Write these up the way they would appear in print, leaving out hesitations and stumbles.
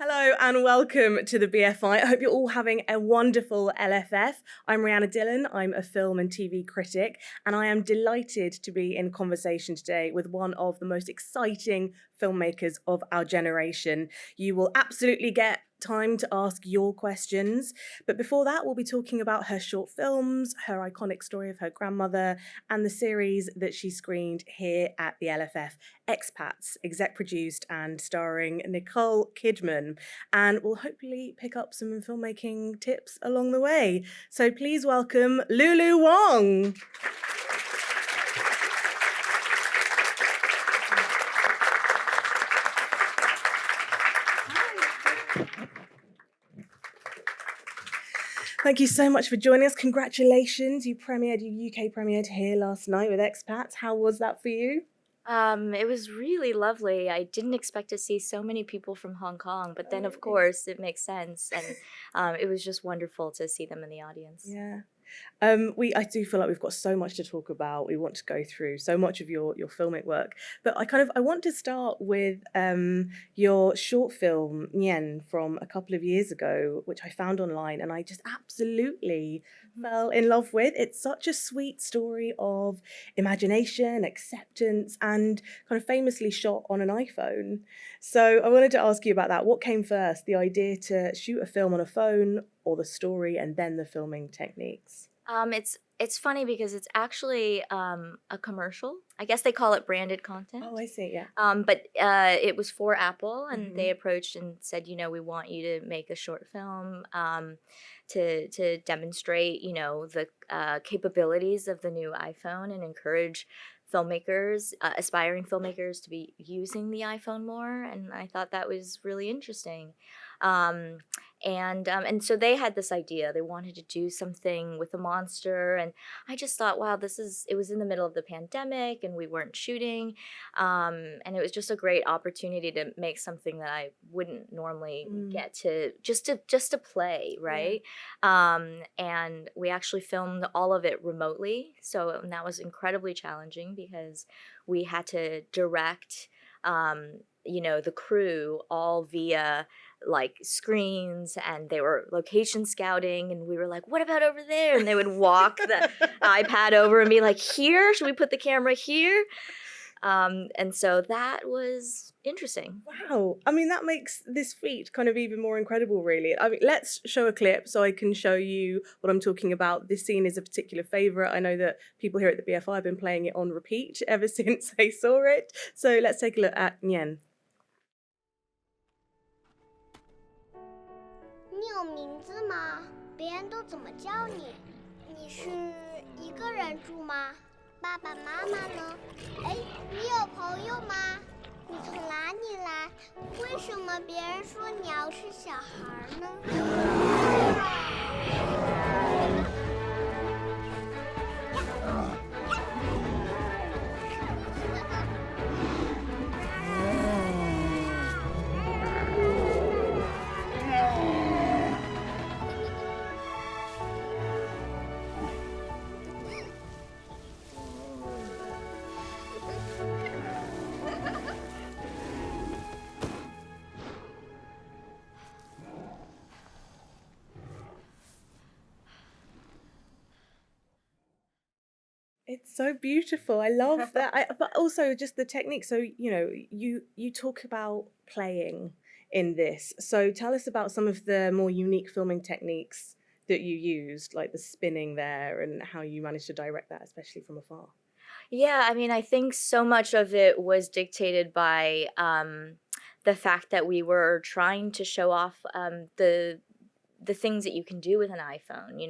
Hello and welcome to the BFI. I hope you're all having a wonderful LFF. I'm Rhianna Dhillon. I'm a film and TV critic, and I am delighted to be in conversation today with one of the most exciting filmmakers of our generation. You will absolutely get time to ask your questions. But before that, we'll be talking about her short films, her iconic story of her grandmother, and the series that she screened here at the LFF, Expats, exec produced and starring Nicole Kidman. And we'll hopefully pick up some filmmaking tips along the way. So please welcome Lulu Wang. Thank you so much for joining us. Congratulations. You UK premiered here last night with Expats. How was that for you? It was really lovely. I didn't expect to see so many people from Hong Kong, but then of course it makes sense, and it was just wonderful to see them in the audience. Yeah. I do feel like we've got so much to talk about. We want to go through so much of your filmic work, but I want to start with your short film Nien from a couple of years ago, which I found online, and I just absolutely fell in love with. It's such a sweet story of imagination, acceptance, and kind of famously shot on an iPhone. So I wanted to ask you about that. What came first, the idea to shoot a film on a phone, or the story and then the filming techniques? It's funny because it's actually a commercial. I guess they call it branded content. Oh, I see. Yeah. But it was for Apple, and they approached and said, we want you to make a short film to demonstrate, the capabilities of the new iPhone and encourage filmmakers, aspiring filmmakers, to be using the iPhone more. And I thought that was really interesting. And so they had this idea. They wanted to do something with a monster, and I just thought, wow, it was in the middle of the pandemic, and we weren't shooting, and it was just a great opportunity to make something that I wouldn't normally get to just to play, right? Yeah. And we actually filmed all of it remotely, so that was incredibly challenging because we had to direct the crew all via like screens, and they were location scouting, and we were like, what about over there? And they would walk the iPad over and be like, here, should we put the camera here? And so that was interesting. Wow. I mean, that makes this feat kind of even more incredible, really. I mean, let's show a clip so I can show you what I'm talking about. This scene is a particular favorite. I know that people here at the BFI have been playing it on repeat ever since they saw it. So let's take a look at Nien. 你有名字吗？别人都怎么叫你？你是一个人住吗？爸爸妈妈呢？哎，你有朋友吗？你从哪里来？为什么别人说你要是小孩呢？ It's so beautiful. I love that. But also just the technique. So, you talk about playing in this. So tell us about some of the more unique filming techniques that you used, like the spinning there, and how you managed to direct that, especially from afar. Yeah, I mean, I think so much of it was dictated by the fact that we were trying to show off the things that you can do with an iPhone,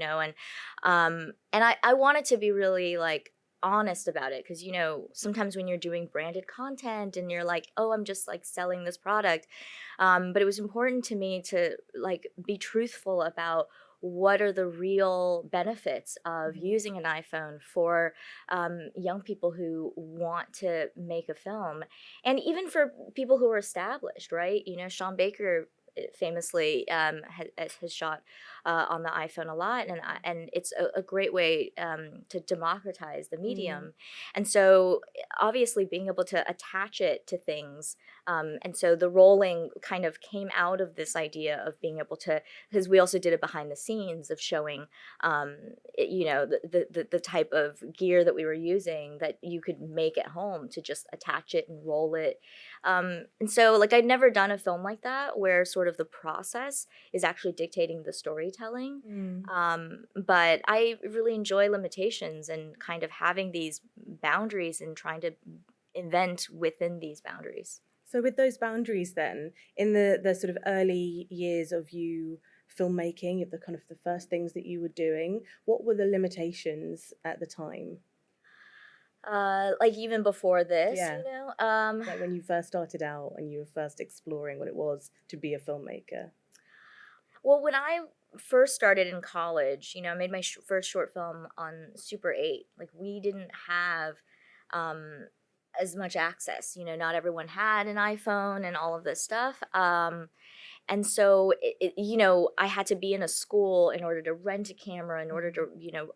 and I wanted to be really like honest about it, because sometimes when you're doing branded content and you're like, oh, I'm just like selling this product, but it was important to me to like be truthful about what are the real benefits of using an iPhone for young people who want to make a film, and even for people who are established, right? Sean Baker famously has shot on the iPhone a lot, and it's a great way to democratize the medium. And so obviously being able to attach it to things And so the rolling kind of came out of this idea of being able to, because we also did it behind the scenes of showing, the type of gear that we were using that you could make at home to just attach it and roll it. And so like I'd never done a film like that where sort of the process is actually dictating the storytelling. But I really enjoy limitations and kind of having these boundaries and trying to invent within these boundaries. So with those boundaries then, in the sort of early years of you filmmaking, the kind of the first things that you were doing, what were the limitations at the time? Like even before this, Yeah. you know? Like when you first started out and you were first exploring what it was to be a filmmaker? Well, when I first started in college, I made my first short film on Super 8. Like we didn't have as much access. Not everyone had an iPhone and all of this stuff. And so, I had to be in a school in order to rent a camera, in order to,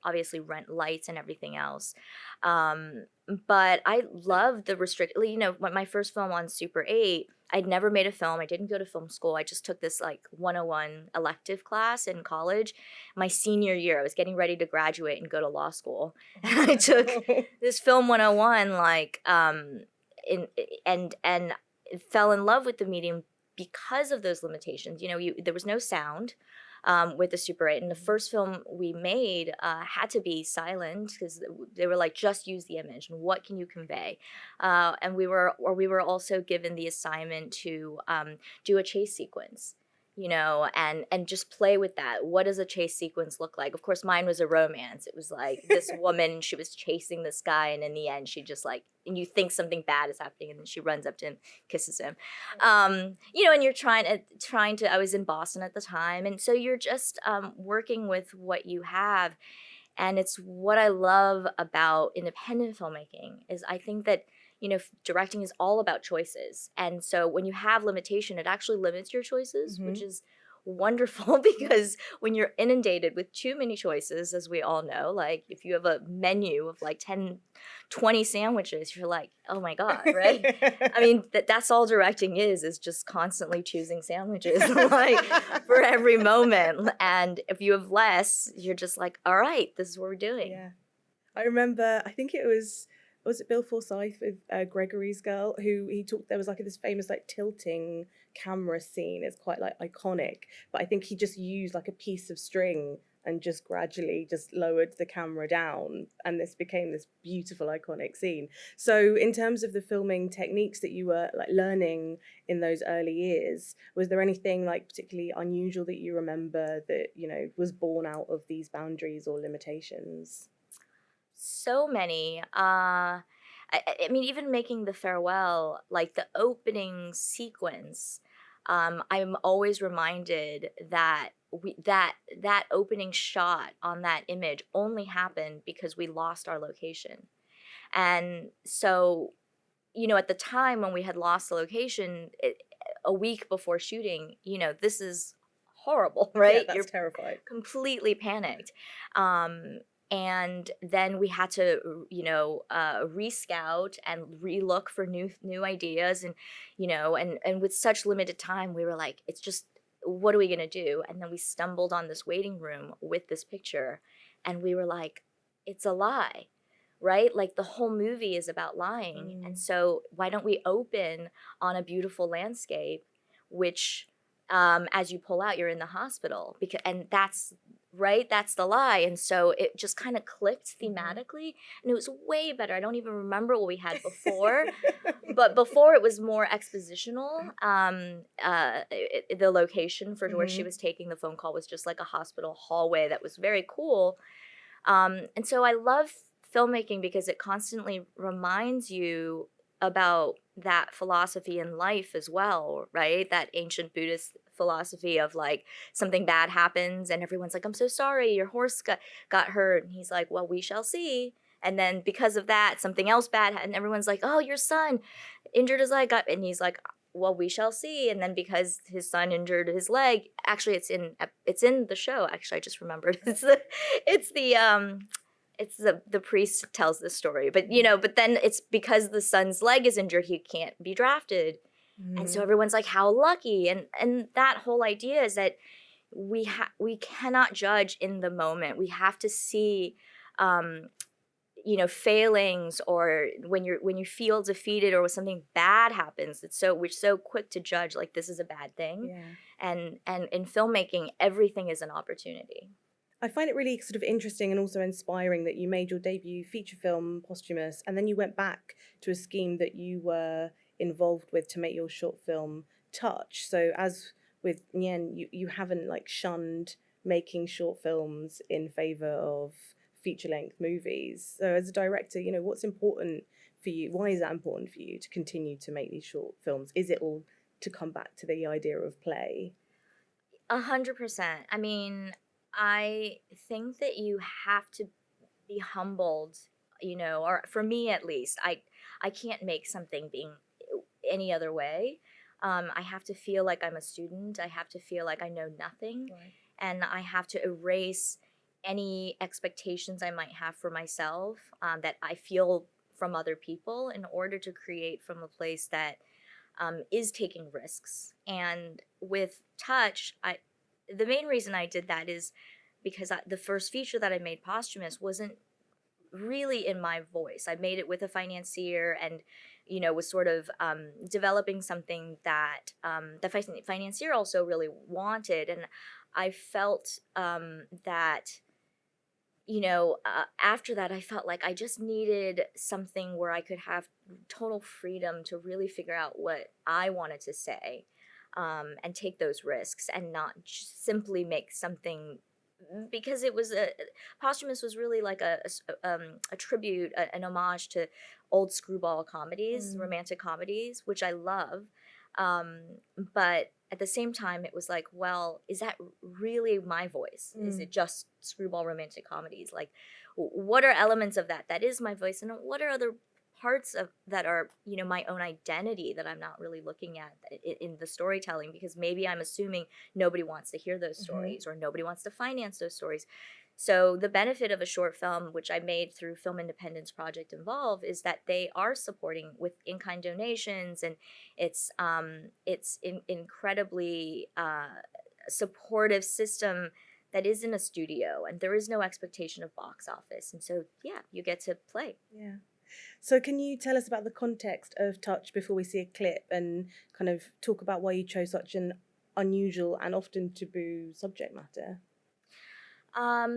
obviously rent lights and everything else. But I loved the when my first film on Super 8, I'd never made a film. I didn't go to film school. I just took this like 101 elective class in college. My senior year, I was getting ready to graduate and go to law school. And I took this film 101, and fell in love with the medium because of those limitations. There was no sound with the Super 8, and the first film we made had to be silent because they were like, just use the image and what can you convey. And we were also given the assignment to do a chase sequence. And just play with that. What does a chase sequence look like? Of course, mine was a romance. It was like this woman, she was chasing this guy, and in the end, she just and you think something bad is happening, and then she runs up to him, kisses him. And you're trying to, I was in Boston at the time, and so you're just working with what you have. And it's what I love about independent filmmaking is I think that directing is all about choices. And so when you have limitation, it actually limits your choices, which is wonderful because when you're inundated with too many choices, as we all know, like if you have a menu of like 10, 20 sandwiches, you're like, oh my God, right? I mean, that's all directing is just constantly choosing sandwiches like for every moment. And if you have less, you're just like, all right, this is what we're doing. Yeah. I remember, I think it was it Bill Forsyth with Gregory's Girl, who there was like this famous like tilting camera scene. It's quite like iconic, but I think he just used like a piece of string and just gradually just lowered the camera down, and this became this beautiful iconic scene. So in terms of the filming techniques that you were like learning in those early years, was there anything like particularly unusual that you remember that was born out of these boundaries or limitations? So many. I mean, even making the farewell, like the opening sequence, I'm always reminded that that opening shot on that image only happened because we lost our location. And so, at the time when we had lost the location, a week before shooting, this is horrible, right? Yeah, that's terrifying. Completely panicked. And then we had to, rescout and relook for new ideas, and and with such limited time, we were like, it's just, what are we gonna do? And then we stumbled on this waiting room with this picture, and we were like, it's a lie, right? Like the whole movie is about lying, and so why don't we open on a beautiful landscape, which, as you pull out, you're in the hospital, and that's right, that's the lie. And so it just kind of clicked thematically, and it was way better. I don't even remember what we had before, but before it was more expositional. The location for where she was taking the phone call was just like a hospital hallway that was very cool. And so I love filmmaking because it constantly reminds you about that philosophy in life as well, right? That ancient Buddhist philosophy of like something bad happens and everyone's like, I'm so sorry, your horse got hurt. And he's like, well, we shall see. And then because of that, something else bad happened, and everyone's like, oh, your son injured his leg, and he's like, well, we shall see. And then because his son injured his leg, actually it's in the show. Actually, I just remembered. It's the priest tells the story, but then it's because the son's leg is injured, he can't be drafted. And so everyone's like, how lucky. And that whole idea is that we cannot judge in the moment. We have to see failings, or when you feel defeated or when something bad happens. We're so quick to judge, like, this is a bad thing. Yeah. And in filmmaking, everything is an opportunity. I find it really sort of interesting and also inspiring that you made your debut feature film, Posthumous, and then you went back to a scheme that you were involved with to make your short film Touch. So as with Nyen, you haven't like shunned making short films in favor of feature-length movies. So as a director, what's important for you? Why is that important for you to continue to make these short films? Is it all to come back to the idea of play? 100%. I mean, I think that you have to be humbled, or for me at least, I can't make something being any other way. I have to feel like I'm a student. I have to feel like I know nothing. Right. And I have to erase any expectations I might have for myself, that I feel from other people, in order to create from a place that is taking risks. And with Touch, the main reason I did that is because the first feature that I made, Posthumous, wasn't really in my voice. I made it with a financier, and was sort of developing something that the financier also really wanted. And I felt that after that, I felt like I just needed something where I could have total freedom to really figure out what I wanted to say, and take those risks, and not simply make something, because it was Posthumous was really like a tribute, an homage to old screwball comedies, romantic comedies, which I love. But at the same time, it was like, well, is that really my voice? Is it just screwball romantic comedies? Like, what are elements of that is my voice, and what are other parts of that are my own identity that I'm not really looking at in the storytelling, because maybe I'm assuming nobody wants to hear those stories, or nobody wants to finance those stories. So the benefit of a short film, which I made through Film Independence Project Involve, is that they are supporting with in-kind donations, and it's incredibly supportive system that is in a studio, and there is no expectation of box office, and so you get to play. Yeah. So can you tell us about the context of Touch before we see a clip, and kind of talk about why you chose such an unusual and often taboo subject matter?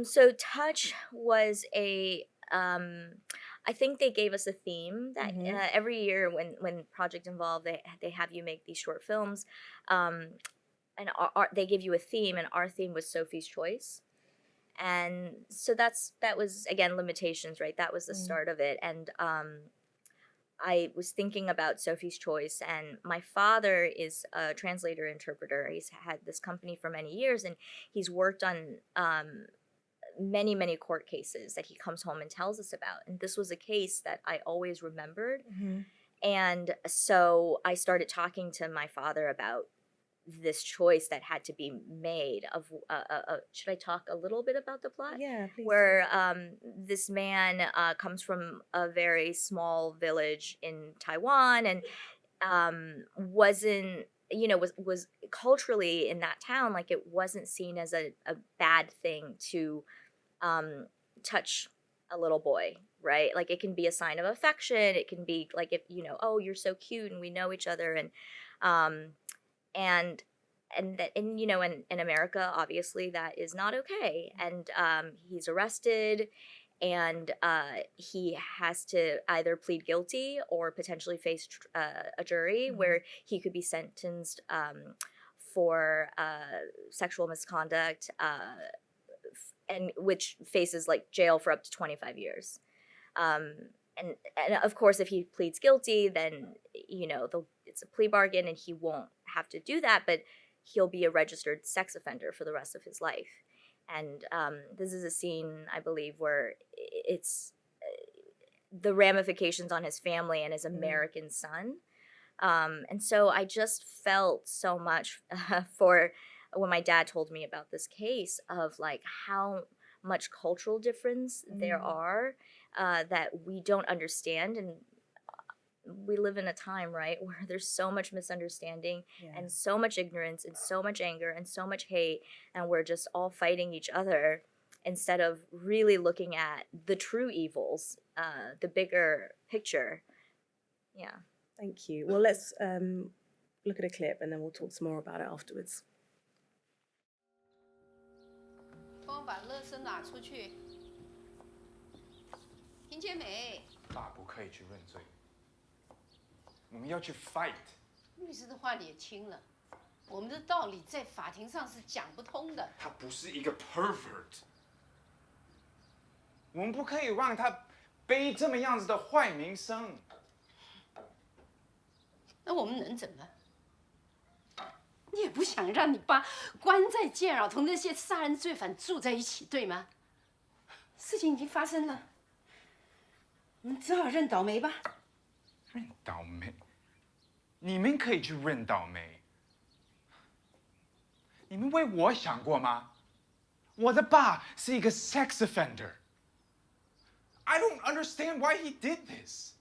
So Touch was I think they gave us a theme that every year when Project Involve, they have you make these short films, and they give you a theme, and our theme was Sophie's Choice. And so that was, again, limitations, right? That was the start of it. And I was thinking about Sophie's Choice, and my father is a translator interpreter. He's had this company for many years, and he's worked on many, many court cases that he comes home and tells us about. And this was a case that I always remembered. And so I started talking to my father about this choice that had to be made of should I talk a little bit about the plot? Yeah, please. Where this man comes from a very small village in Taiwan, and wasn't was culturally in that town, like, it wasn't seen as a bad thing to touch a little boy, right? Like, it can be a sign of affection. It can be like, if oh, you're so cute and we know each other, and that in America, obviously, that is not okay. And he's arrested, and he has to either plead guilty or potentially face a jury where he could be sentenced for sexual misconduct, and which faces like jail for up to 25 years. And of course, if he pleads guilty, then it's a plea bargain, and he won't have to do that, but he'll be a registered sex offender for the rest of his life. And this is a scene, I believe, where it's the ramifications on his family and his American son. And so I just felt so much for when my dad told me about this case, of like how much cultural difference there are that we don't understand. And we live in a time, right, where there's so much misunderstanding and so much ignorance and so much anger and so much hate, and we're just all fighting each other instead of really looking at the true evils, the bigger picture. Yeah. Thank you. Well, let's look at a clip and then we'll talk some more about it afterwards. 帮我把垃圾拿出去，听见没？大不可以去认罪，我们要去 fight。律师的话你也听了，我们的道理在法庭上是讲不通的。他不是一个 pervert， 我们不可以让他背这么样子的坏名声。那我们能怎么？你也不想让你爸关在监牢，同那些杀人罪犯住在一起，对吗？事情已经发生了，我们只好认倒霉吧。认倒霉？你们可以去认倒霉。你们为我想过吗？我的爸是一个 sex offender. I don't understand why he did this.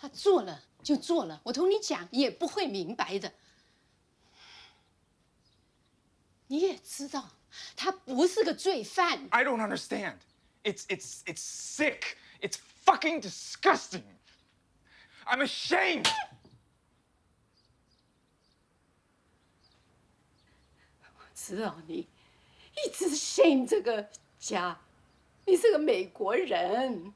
他做了就做了，我同你讲也不会明白的。你也知道，他不是个罪犯。I don't understand. It's sick. It's fucking disgusting. I'm ashamed. 我知道你一直 shame 这个家，你是个美国人。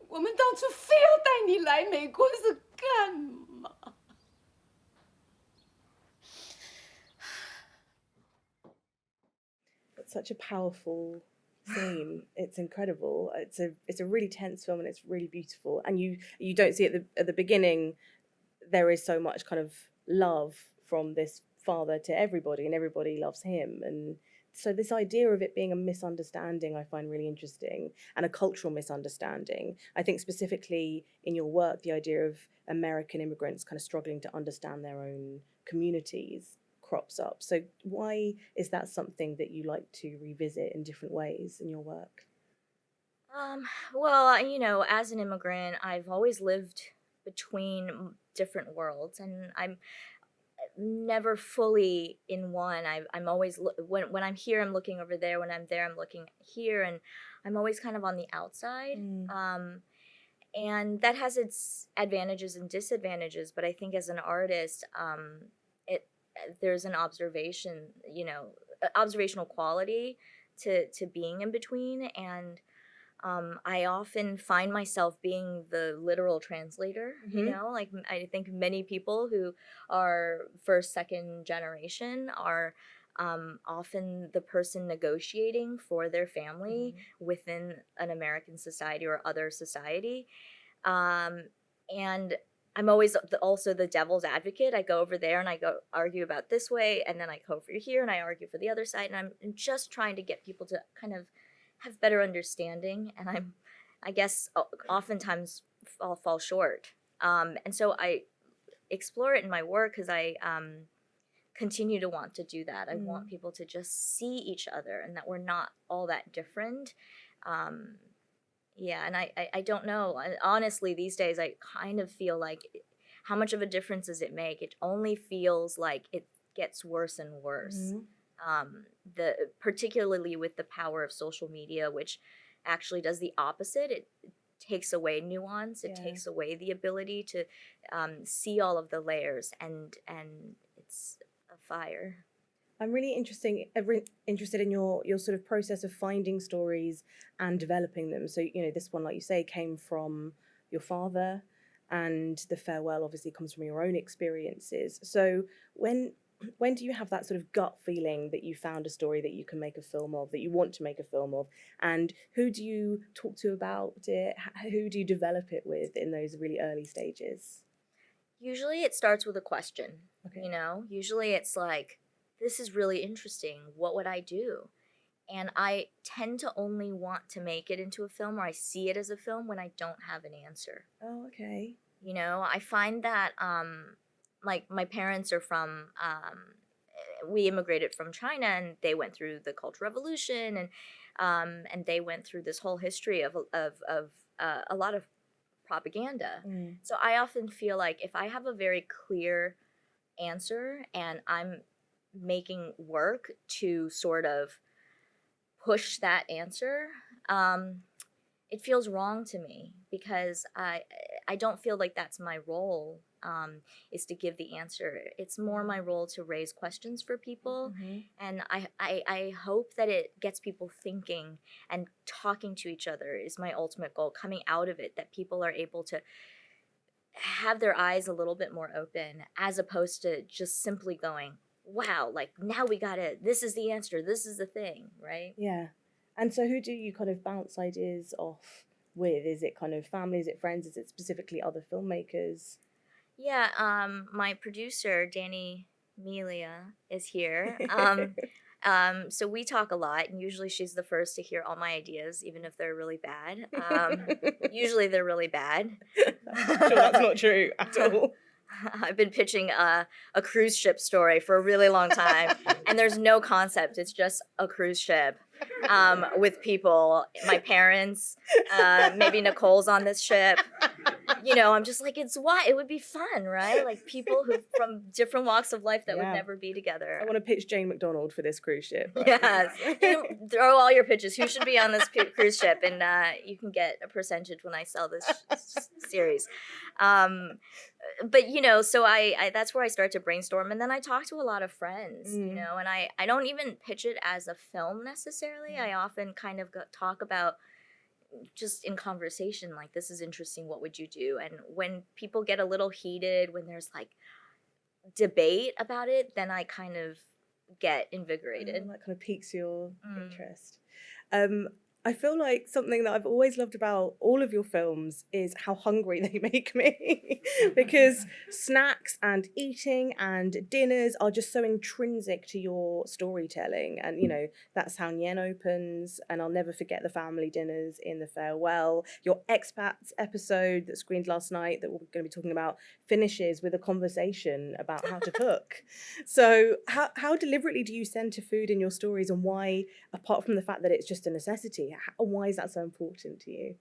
我们当初非要带你来美国是干嘛？It's such a powerful scene. It's incredible. It's a really tense film and it's really beautiful. And you don't see at the beginning. There is so much kind of love from this father to everybody, and everybody loves him. And so this idea of it being a misunderstanding, I find really interesting, and a cultural misunderstanding. I think specifically in your work, the idea of American immigrants kind of struggling to understand their own communities crops up. So why is that something that you like to revisit in different ways in your work? Well, you know, as an immigrant, I've always lived between different worlds, and I'm never fully in one. I'm always when I'm here, I'm looking over there. When I'm there, I'm looking here, and I'm always kind of on the outside. And that has its advantages and disadvantages. But I think as an artist, there's an observation, you know, observational quality to being in between, and I often find myself being the literal translator, you know, like I think many people who are first, second generation are often the person negotiating for their family within an American society or other society. And I'm always also the devil's advocate. I go over there and I go argue about this way, and then I go over here and I argue for the other side, and I'm just trying to get people to kind of have better understanding, and I guess oftentimes I'll fall short. And so I explore it in my work because I continue to want to do that. I want people to just see each other and that we're not all that different. Yeah, and I don't know. Honestly, these days I kind of feel like how much of a difference does it make? It only feels like it gets worse and worse. Particularly with the power of social media, which actually does the opposite. It takes away nuance. It takes away the ability to see all of the layers, and it's a fire. I'm really interested in your sort of process of finding stories and developing them. So, you know, this one, like you say, came from your father, and the farewell obviously comes from your own experiences. So when do you have that sort of gut feeling that you found a story that you can make a film of, that you want to make a film of? And who do you talk to about it? Who do you develop it with in those really early stages? Usually it starts with a question, you know? Usually it's like, this is really interesting. What would I do? And I tend to only want to make it into a film, or I see it as a film, when I don't have an answer. Oh, okay. You know, I find that like my parents are from we immigrated from China, and they went through the Cultural Revolution, and and they went through this whole history of a lot of propaganda. So I often feel like if I have a very clear answer and I'm making work to sort of push that answer, it feels wrong to me because I don't feel like that's my role, is to give the answer. It's more my role to raise questions for people, and I hope that it gets people thinking and talking to each other is my ultimate goal, coming out of it, that people are able to have their eyes a little bit more open as opposed to just simply going, wow, like now we got it, this is the answer, this is the thing, right? Yeah. And so who do you kind of bounce ideas off with? Is it kind of family? Is it friends? Is it specifically other filmmakers? Yeah, my producer, Danny Melia, is here. So we talk a lot, and usually she's the first to hear all my ideas, even if they're really bad. Usually they're really bad. I'm sure that's not true at all. I've been pitching a cruise ship story for a really long time, and there's no concept. It's just a cruise ship with people, my parents, maybe Nicole's on this ship. You know, I'm just like, it would be fun, right? Like people who from different walks of life that would never be together. I want to pitch Jane McDonald for this cruise ship. Yes. Throw all your pitches. Who should be on this cruise ship? And you can get a percentage when I sell this series. But, you know, so I that's where I start to brainstorm. And then I talk to a lot of friends, you know, and I don't even pitch it as a film necessarily. I often kind of talk about just in conversation, like, this is interesting, what would you do? And when people get a little heated, when there's like debate about it, then I kind of get invigorated. That kind of piques your interest. I feel like something that I've always loved about all of your films is how hungry they make me because snacks and eating and dinners are just so intrinsic to your storytelling. And, you know, that's how Nyen opens, and I'll never forget the family dinners in The Farewell. Your Expats episode that screened last night that we're going to be talking about finishes with a conversation about how to cook. So how deliberately do you center food in your stories, and why, apart from the fact that it's just a necessity, why is that so important to you?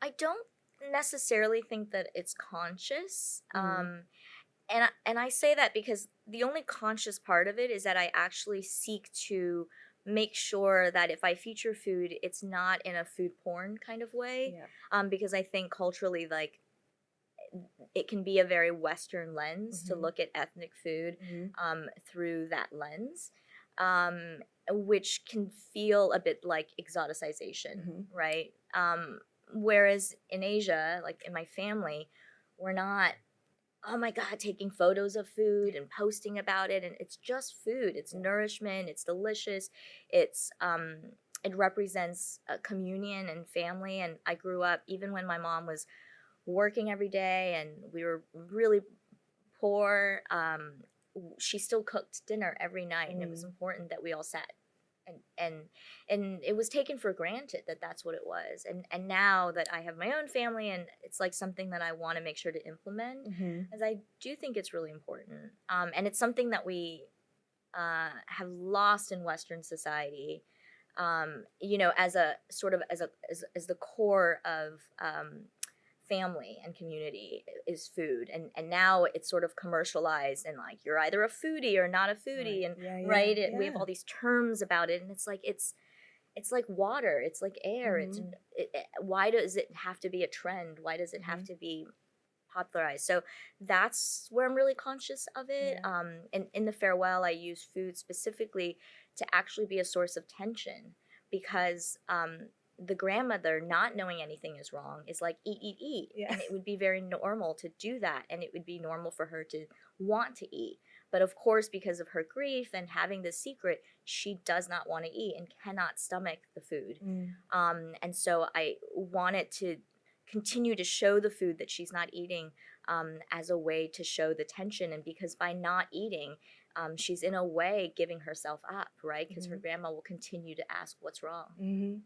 I don't necessarily think that it's conscious. And I say that because the only conscious part of it is that I actually seek to make sure that if I feature food, it's not in a food porn kind of way. Because I think culturally, like, it can be a very Western lens to look at ethnic food through that lens. Which can feel a bit like exoticization, right? Whereas in Asia, like in my family, we're not, oh my God, taking photos of food and posting about it. And it's just food. It's nourishment. It's delicious. It's it represents a communion and family. And I grew up, even when my mom was working every day and we were really poor, she still cooked dinner every night, and it was important that we all sat, and it was taken for granted that that's what it was. And now that I have my own family, and it's like something that I want to make sure to implement, as I do think it's really important. And it's something that we have lost in Western society. You know, as a sort of as the core of family and community is food, and now it's sort of commercialized, and like you're either a foodie or not a foodie, and we have all these terms about it, and it's like it's like water, it's like air, why does it have to be a trend? Why does it have to be popularized? So that's where I'm really conscious of it. And in The Farewell, I use food specifically to actually be a source of tension, because the grandmother, not knowing anything is wrong, is like, eat. And it would be very normal to do that. And it would be normal for her to want to eat. But of course, because of her grief and having this secret, she does not want to eat and cannot stomach the food. And so I wanted to continue to show the food that she's not eating as a way to show the tension. And because by not eating, she's in a way giving herself up, right? Because her grandma will continue to ask what's wrong.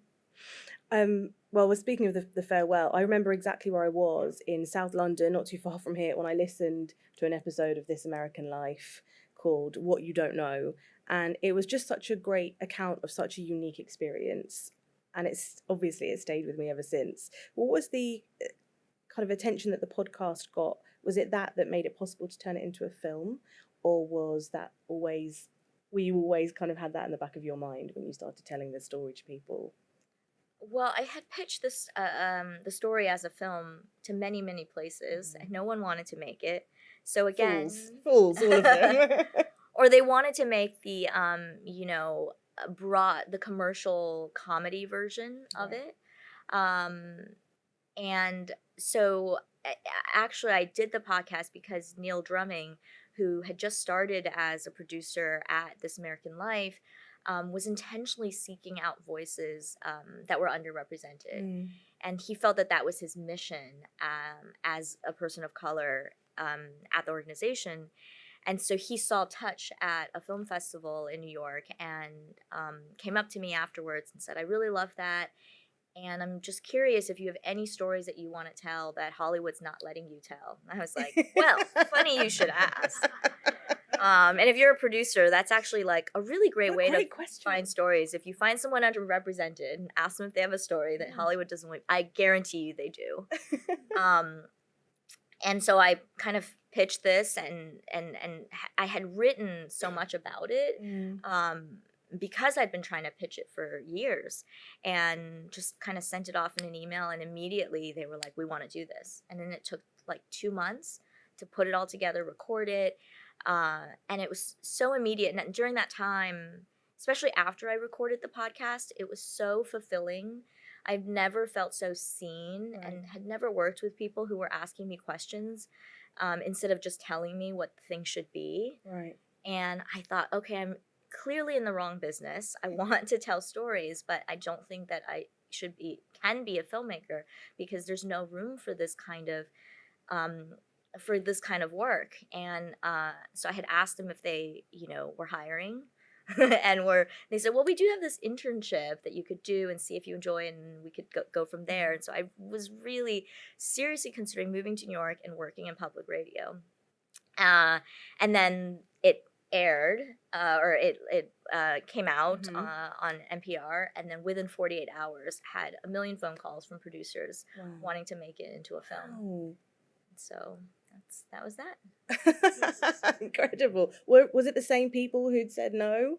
Well, we're speaking of the Farewell. I remember exactly where I was in South London, not too far from here, when I listened to an episode of This American Life called What You Don't Know. And it was just such a great account of such a unique experience. And it's obviously it stayed with me ever since. What was the kind of attention that the podcast got? Was it that made it possible to turn it into a film? Or was that always, were you always kind of had that in the back of your mind when you started telling the story to people? Well, I had pitched this the story as a film to many, many places, and no one wanted to make it. So again, Fools, all of them. or they wanted to make the the commercial comedy version of it. And so actually I did the podcast because Neil Drumming, who had just started as a producer at This American Life, was intentionally seeking out voices that were underrepresented. And he felt that that was his mission as a person of color at the organization. And so he saw Touch at a film festival in New York and came up to me afterwards and said, I really love that. And I'm just curious if you have any stories that you want to tell that Hollywood's not letting you tell. And I was like, well, funny you should ask. And if you're a producer, that's actually like a really great way to find stories. If you find someone underrepresented and ask them if they have a story that Hollywood doesn't want, I guarantee you they do. And so I kind of pitched this and I had written so much about it because I'd been trying to pitch it for years and just kind of sent it off in an email, and immediately they were like, we want to do this. And then it took like 2 months to put it all together, record it. And it was so immediate. And during that time, especially after I recorded the podcast, it was so fulfilling. I've never felt so seen and had never worked with people who were asking me questions instead of just telling me what things should be. Right. And I thought, okay, I'm clearly in the wrong business. I want to tell stories, but I don't think that I can be a filmmaker because there's no room for this kind of work. And so I had asked them if they, were hiring. And they said, well, we do have this internship that you could do and see if you enjoy it, and we could go from there. And so I was really seriously considering moving to New York and working in public radio. And then it aired, or it came out on NPR, and then within 48 hours had 1 million phone calls from producers wanting to make it into a film. Wow. So that was that. Incredible. Was it the same people who'd said no?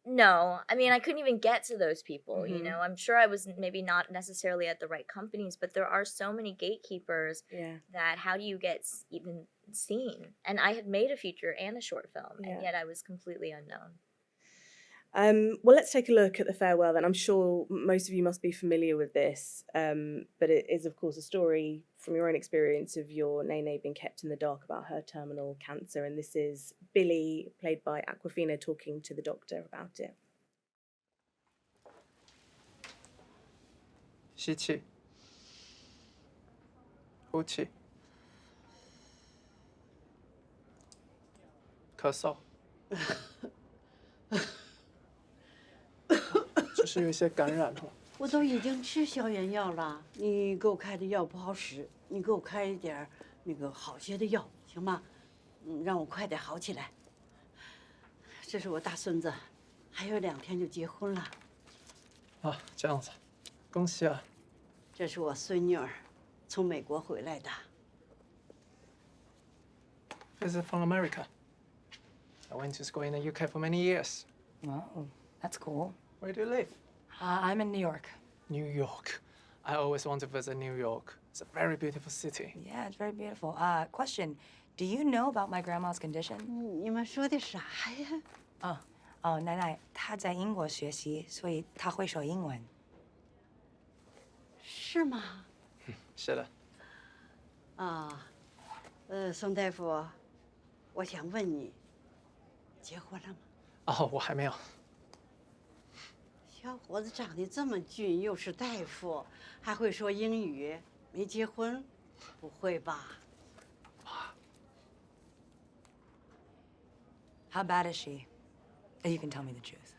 No, I mean, I couldn't even get to those people, I'm sure I was maybe not necessarily at the right companies, but there are so many gatekeepers that how do you get even seen? And I had made a feature and a short film, and yet I was completely unknown. Well, let's take a look at the farewell then. I'm sure most of you must be familiar with this, but it is, of course, a story from your own experience of your Nene being kept in the dark about her terminal cancer. And this is Billy, played by Awkwafina, talking to the doctor about it. 吸气，呼气，咳嗽，只是有些感染了。我都已经吃消炎药了，你给我开的药不好使，你给我开一点那个好些的药，行吗？让我快点好起来。这是我大孙子，还有2天就结婚了。啊，这样子，恭喜啊！这是我孙女儿，从美国回来的。This is from America. I went to school in the UK for many years. Oh, that's cool. Where do you live? I'm in New York. New York. I always want to visit New York. It's a very beautiful city. Yeah, it's very beautiful. Question, do you know about my grandma's condition? 你们说的啥呀？奶奶她在英国学习，所以她会说英文。是吗？是的。宋大夫，我想问你，结婚了吗？哦，我还没有。小伙子长得这么俊，又是大夫，还会说英语，没结婚？不会吧？ How bad is she? You can tell me the truth.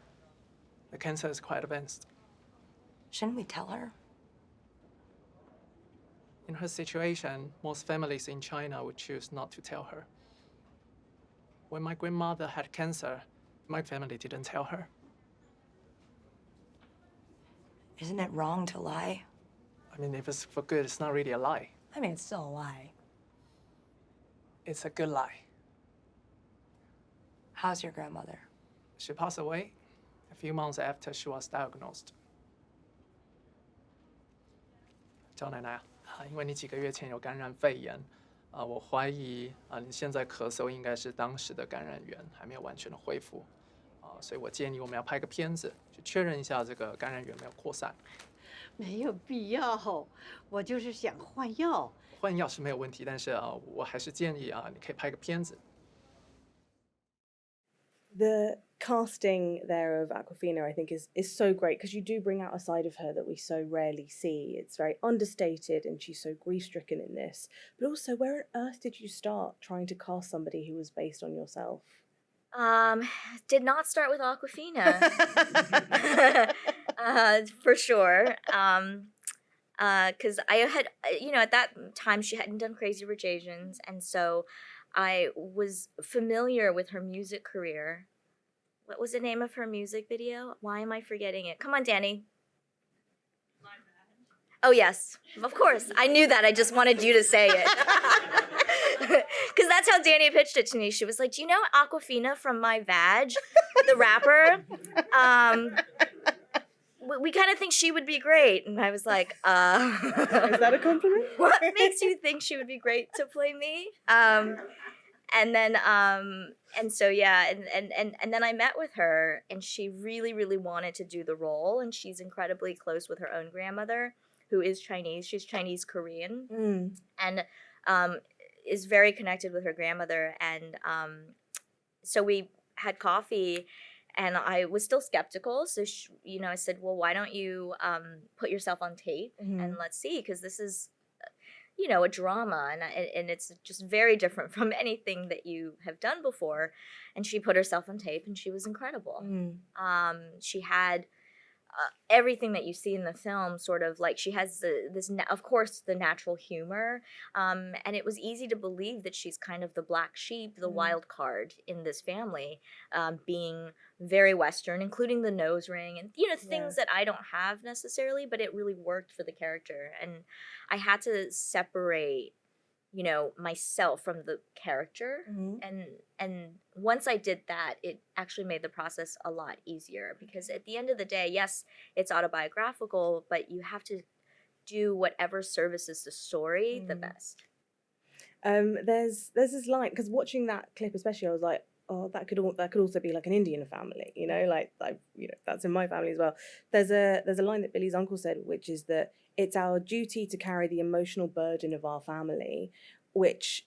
The cancer is quite advanced. Shouldn't we tell her? In her situation, most families in China would choose not to tell her. When my grandmother had cancer, my family didn't tell her. Isn't it wrong to lie? I mean, if it's for good, it's not really a lie. I mean, it's still a lie. It's a good lie. How's your grandmother? She passed away a few months after she was diagnosed. 赵奶奶啊，因为你几个月前有感染肺炎，我怀疑你现在咳嗽应该是当时的感染源还没有完全的恢复，所以我建议我们要拍个片子，去确认一下这个感染源没有扩散。没有必要，我就是想换药。换药是没有问题，但是我还是建议你可以拍个片子。The casting there of Awkwafina, I think, is so great because you do bring out a side of her that we so rarely see. It's very understated and she's so grief-stricken in this. But also, where on earth did you start trying to cast somebody who was based on yourself? Did not start with Awkwafina. For sure. Because I had, at that time she hadn't done Crazy Rich Asians, and so I was familiar with her music career. What was the name of her music video? Why am I forgetting it? Come on, Danny. Oh, yes, of course. I knew that. I just wanted you to say it. Because that's how Danny pitched it to me. She was like, do you know Awkwafina from My Vag, the rapper? We kind of think she would be great. And I was like, Is that a compliment? What makes you think she would be great to play me? And then I met with her, and she really, really wanted to do the role, and she's incredibly close with her own grandmother, who is Chinese. She's Chinese Korean, and is very connected with her grandmother. And so we had coffee, and I was still skeptical. So I said, well, why don't you put yourself on tape and let's see, because this is a drama, and it's just very different from anything that you have done before. And she put herself on tape, and she was incredible. She had everything that you see in the film, sort of like she has of course, the natural humor, and it was easy to believe that she's kind of the black sheep, the wild card in this family, being very Western, including the nose ring and things that I don't have necessarily, but it really worked for the character. And I had to separate myself from the character, and once I did that, it actually made the process a lot easier, because at the end of the day, yes, it's autobiographical, but you have to do whatever services the story the best. There's this line, because watching that clip especially, I was like, oh, that could also be like an Indian family, that's in my family as well. There's a line that Billy's uncle said, which is that it's our duty to carry the emotional burden of our family, which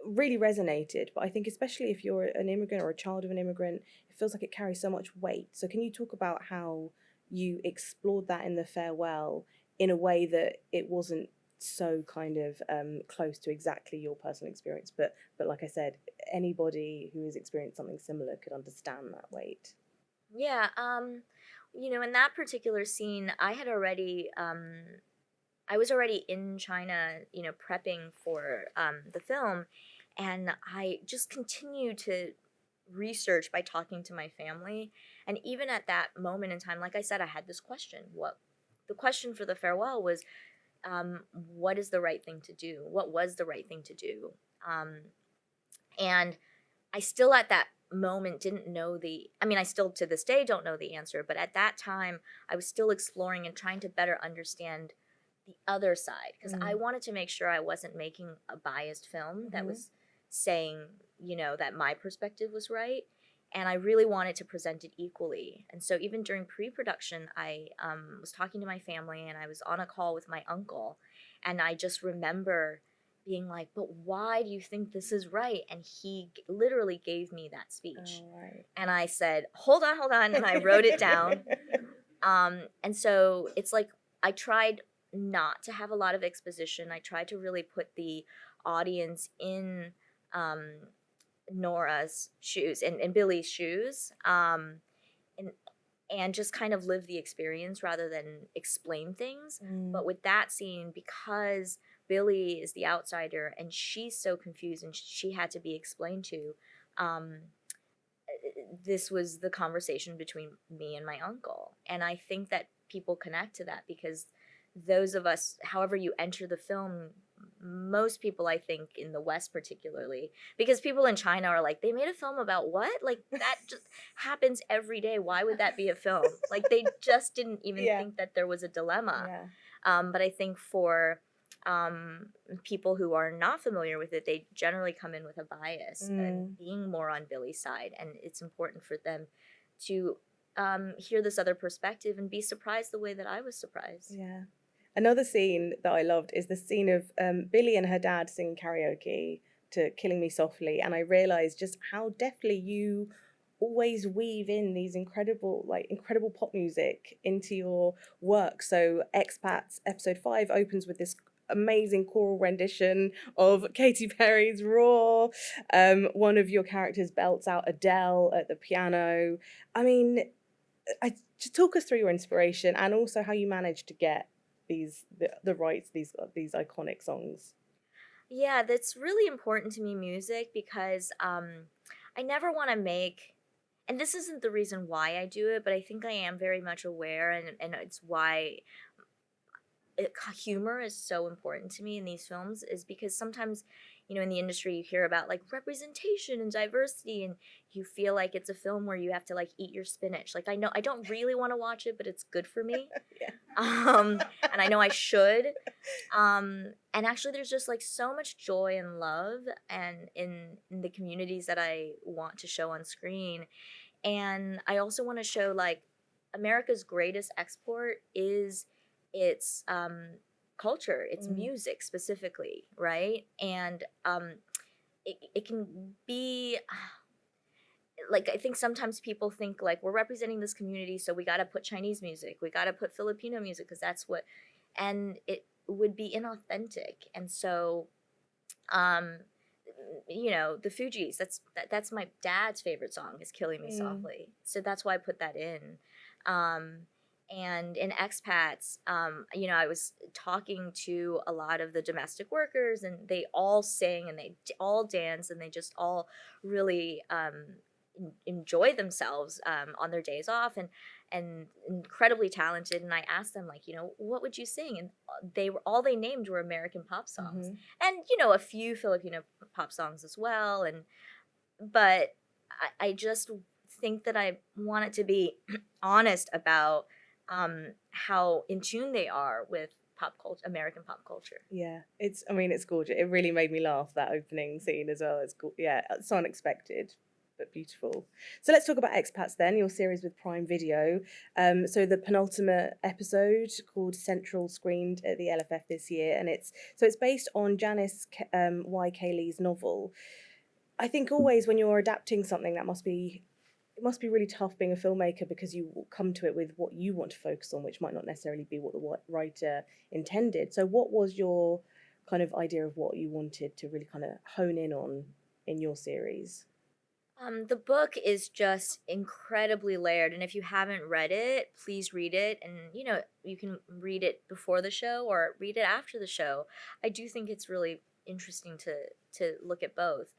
really resonated. But I think especially if you're an immigrant or a child of an immigrant, it feels like it carries so much weight. So can you talk about how you explored that in The Farewell in a way that it wasn't so kind of close to exactly your personal experience, but like I said, anybody who has experienced something similar could understand that weight? Yeah, in that particular scene, I was already in China, prepping for the film, and I just continued to research by talking to my family. And even at that moment in time, like I said, I had this question. The question for The Farewell was, what is the right thing to do? What was the right thing to do? And I still at that moment didn't know I still to this day don't know the answer, but at that time I was still exploring and trying to better understand the other side, because I wanted to make sure I wasn't making a biased film that was saying, that my perspective was right, and I really wanted to present it equally. And so even during pre-production, I was talking to my family, and I was on a call with my uncle, and I just remember being like, but why do you think this is right? And he literally gave me that speech. Oh, right. And I said, hold on, and I wrote it down. And so it's like I tried not to have a lot of exposition. I tried to really put the audience in Nora's shoes and Billy's shoes, and just kind of live the experience rather than explain things. But with that scene, because Billy is the outsider and she's so confused and she had to be explained to, this was the conversation between me and my uncle. And I think that people connect to that because those of us, however you enter the film, most people, I think, in the West particularly, because people in China are like, they made a film about what? Like, that just happens every day. Why would that be a film? Like, they just didn't even think that there was a dilemma. But I think for people who are not familiar with it, they generally come in with a bias and being more on Billy's side. And it's important for them to hear this other perspective and be surprised the way that I was surprised. Yeah. Another scene that I loved is the scene of Billy and her dad singing karaoke to Killing Me Softly. And I realized just how deftly you always weave in these incredible pop music into your work. So Expats episode 5 opens with this amazing choral rendition of Katy Perry's Raw. One of your characters belts out Adele at the piano. I mean, just talk us through your inspiration and also how you managed to get the rights these iconic songs. Yeah, that's really important to me, music, because I never want to make, and this isn't the reason why I do it, but I think I am very much aware, and it's why humor is so important to me in these films, is because sometimes, you know, in the industry you hear about like representation and diversity, and you feel like it's a film where you have to like eat your spinach. Like, I know I don't really want to watch it, but it's good for me. And I know I should. And actually there's just like so much joy and love and in the communities that I want to show on screen. And I also want to show like America's greatest export is its culture, its music specifically, right? And it can be like, I think sometimes people think like, we're representing this community, so we got to put Chinese music, we got to put Filipino music because that's what, and it would be inauthentic. And so you know, the Fugees, that's my dad's favorite song, is Killing Me Softly, so that's why I put that in. And in Expats, you know, I was talking to a lot of the domestic workers, and they all sing and they all dance and they just all really enjoy themselves on their days off, and incredibly talented. And I asked them, like, you know, what would you sing? And all they named were American pop songs, and you know, a few Filipino pop songs as well. But I just think that I wanted to be honest about how in tune they are with pop culture, American pop culture. Yeah, it's gorgeous. It really made me laugh, that opening scene as well. It's so unexpected, but beautiful. So let's talk about Expats then, your series with Prime Video. So the penultimate episode, called Central, screened at the LFF this year, and it's based on Janice Y. Cayley's novel. I think always when you're adapting something, it must be really tough being a filmmaker, because you come to it with what you want to focus on, which might not necessarily be what the writer intended. So what was your kind of idea of what you wanted to really kind of hone in on in your series? The book is just incredibly layered, and if you haven't read it, please read it. And you know, you can read it before the show or read it after the show. I do think it's really interesting to look at both.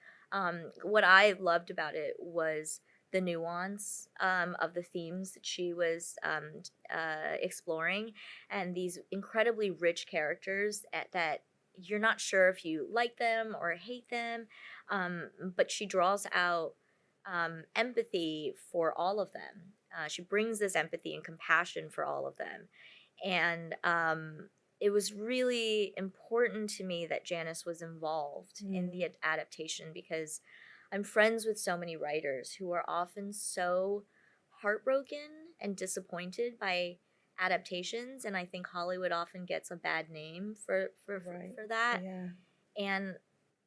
What I loved about it was the nuance of the themes that she was exploring, and these incredibly rich characters that you're not sure if you like them or hate them, but she draws out empathy for all of them. She brings this empathy and compassion for all of them. And it was really important to me that Janice was involved in the adaptation, because I'm friends with so many writers who are often so heartbroken and disappointed by adaptations, and I think Hollywood often gets a bad name for that. Yeah. And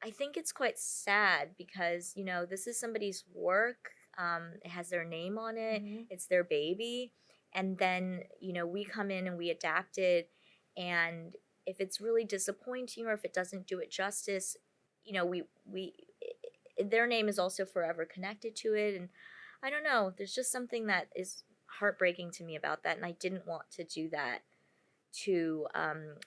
I think it's quite sad, because, you know, this is somebody's work. It has their name on it. It's their baby. And then, you know, we come in and we adapt it. And if it's really disappointing, or if it doesn't do it justice, you know, their name is also forever connected to it. And I don't know, there's just something that is heartbreaking to me about that. And I didn't want to do that to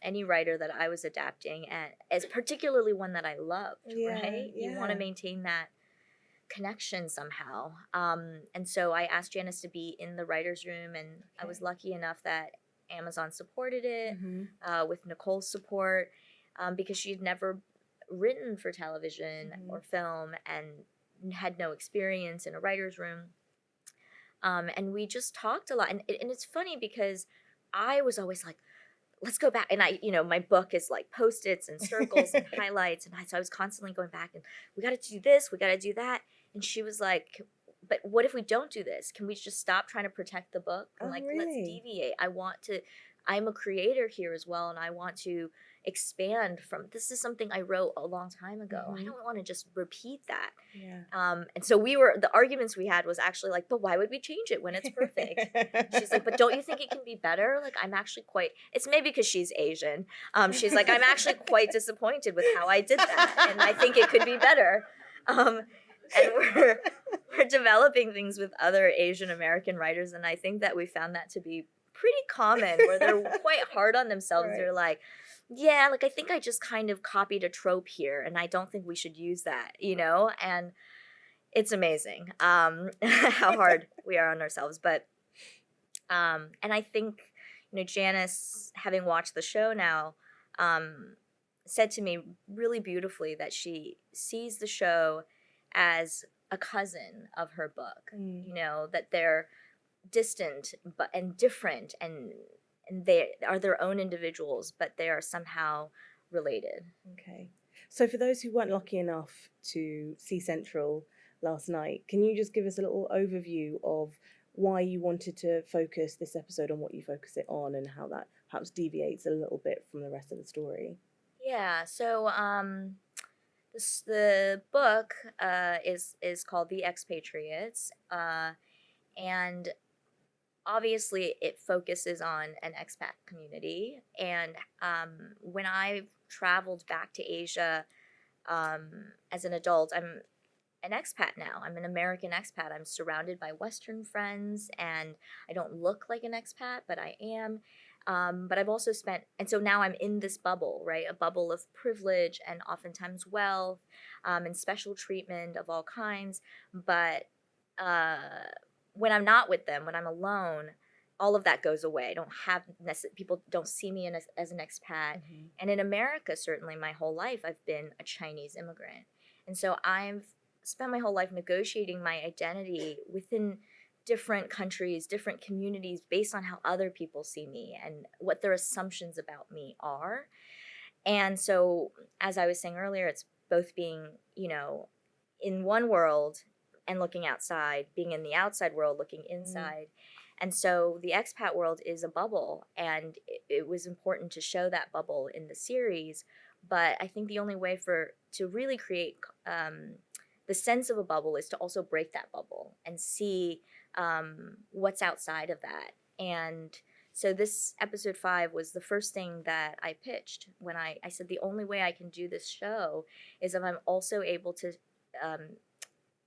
any writer that I was adapting, and as particularly one that I loved, right? You want to maintain connection somehow. And so I asked Janice to be in the writer's room, and I was lucky enough that Amazon supported it with Nicole's support, because she had never written for television or film and had no experience in a writer's room. And we just talked a lot. And it's funny because I was always like, let's go back. And my book is like Post-its and circles and highlights. And so I was constantly going back and we got to do this, we got to do that. And she was like, but what if we don't do this? Can we just stop trying to protect the book? And let's deviate. I'm a creator here as well. And I want to expand from, this is something I wrote a long time ago. I don't want to just repeat that. And so the arguments we had was actually like, but why would we change it when it's perfect? She's like, but don't you think it can be better? Like, I'm actually it's maybe because she's Asian. She's like, I'm actually quite disappointed with how I did that. And I think it could be better. And we're developing things with other Asian American writers. And I think that we found that to be pretty common, where they're quite hard on themselves. They're like, yeah, like I think I just kind of copied a trope here and I don't think we should use that, and it's amazing how hard we are on ourselves. But and I think, Janice, having watched the show now, said to me really beautifully that she sees the show as a cousin of her book, that they're distant and different, and they are their own individuals, but they are somehow related. Okay. So for those who weren't lucky enough to see Central last night, can you just give us a little overview of why you wanted to focus this episode on what you focus it on, and how that perhaps deviates a little bit from the rest of the story? Yeah, so the book is called The Expatriates, and obviously it focuses on an expat community. And when I traveled back to Asia as an adult, I'm an expat now. I'm an American expat. I'm surrounded by Western friends, and I don't look like an expat, but I am. But I've also and so now I'm in this bubble, right? A bubble of privilege and oftentimes wealth, and special treatment of all kinds. But when I'm not with them, when I'm alone, all of that goes away. I don't have people don't see me as an expat. And in America, certainly my whole life, I've been a Chinese immigrant. And so I've spent my whole life negotiating my identity within different countries, different communities, based on how other people see me and what their assumptions about me are. And so, as I was saying earlier, it's both being, in one world and looking outside, being in the outside world, looking inside. And so the expat world is a bubble, and it was important to show that bubble in the series. But I think the only way to really create the sense of a bubble is to also break that bubble and see what's outside of that. And so this episode 5 was the first thing that I pitched when I said the only way I can do this show is if I'm also able to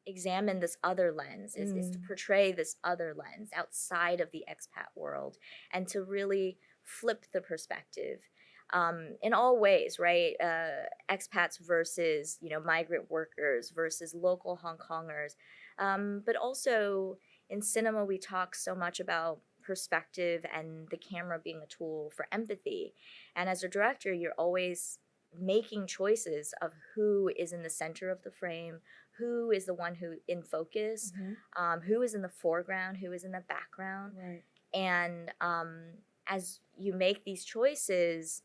examine this other lens, is to portray this other lens outside of the expat world, and to really flip the perspective in all ways, right? Expats versus, migrant workers versus local Hong Kongers. But also in cinema, we talk so much about perspective and the camera being a tool for empathy. And as a director, you're always making choices of who is in the center of the frame, who is the one who in focus, who is in the foreground, who is in the background. Right. And as you make these choices,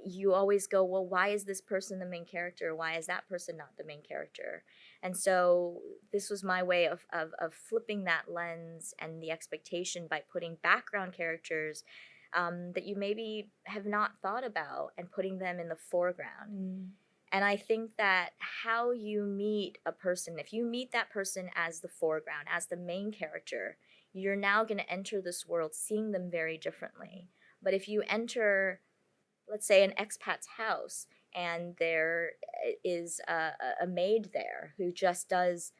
you always go, well, why is this person the main character? Why is that person not the main character? And so this was my way of flipping that lens and the expectation by putting background characters that you maybe have not thought about and putting them in the foreground. And I think that how you meet a person, if you meet that person as the foreground, as the main character, you're now going to enter this world seeing them very differently. But if you enter, let's say, an expat's house, and there is a maid there who just does,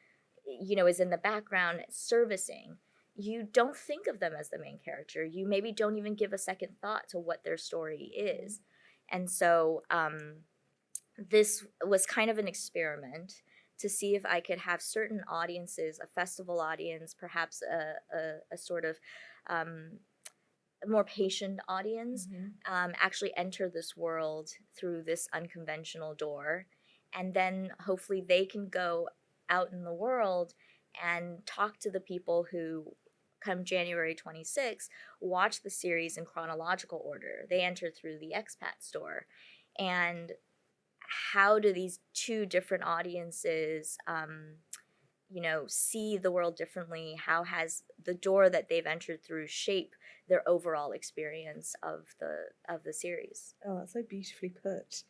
is in the background servicing, you don't think of them as the main character. You maybe don't even give a second thought to what their story is. And so this was kind of an experiment to see if I could have certain audiences, a festival audience, perhaps a sort of more patient audience, actually enter this world through this unconventional door. And then hopefully they can go out in the world and talk to the people who, come January 26th, watch the series in chronological order. They enter through the Expat store. And how do these two different audiences see the world differently? How has the door that they've entered through shape their overall experience of the series? Oh, that's so beautifully put.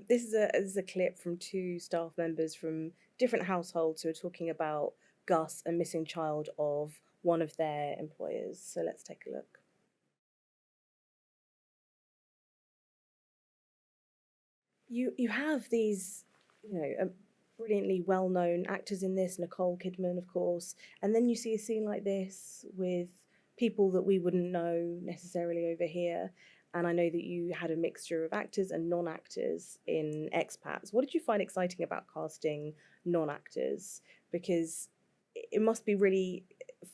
This is a clip from two staff members from different households who are talking about Gus, a missing child of one of their employers. So let's take a look. You have these, brilliantly well-known actors in this, Nicole Kidman, of course, and then you see a scene like this with people that we wouldn't know necessarily over here. And I know that you had a mixture of actors and non-actors in Expats. What did you find exciting about casting non-actors? Because it must be really